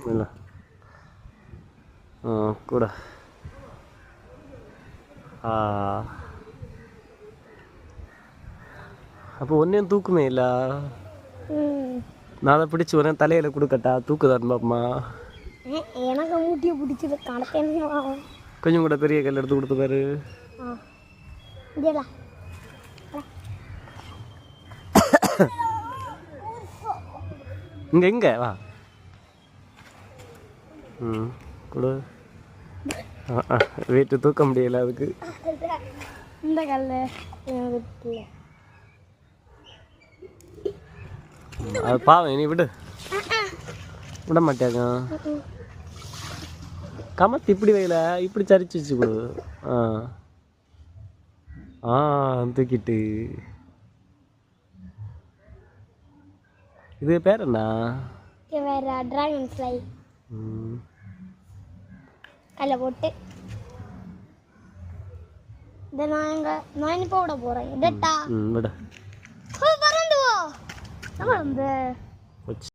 இல்லை கூட அப்போ ஒன்றையும் தூக்குமே இல்லை நான் அதை பிடிச்சி வரேன் தலையில் கொடுக்கட்டா தூக்குதான் பாப்பமா எனக்கு மூட்டியை பிடிச்சது கொஞ்சம் கூட பெரிய கல் எடுத்து கொடுத்து பாரு இங்கே வா கொடு வெயிட்டு தூக்க முடியல அதுக்கு இந்த கல்ல அது பாவம் நீ விடு விட மாட்டாங்க கமத்து இப்படி வைல இப்படி சரிச்சு வச்சு கொடு தூக்கிட்டு இது பேர் என்ன டிராகன் ஃப்ளை அதில் போட்டு இதை நான் இப்போ விட போகிறேன் இடட்டா விட பறந்து போ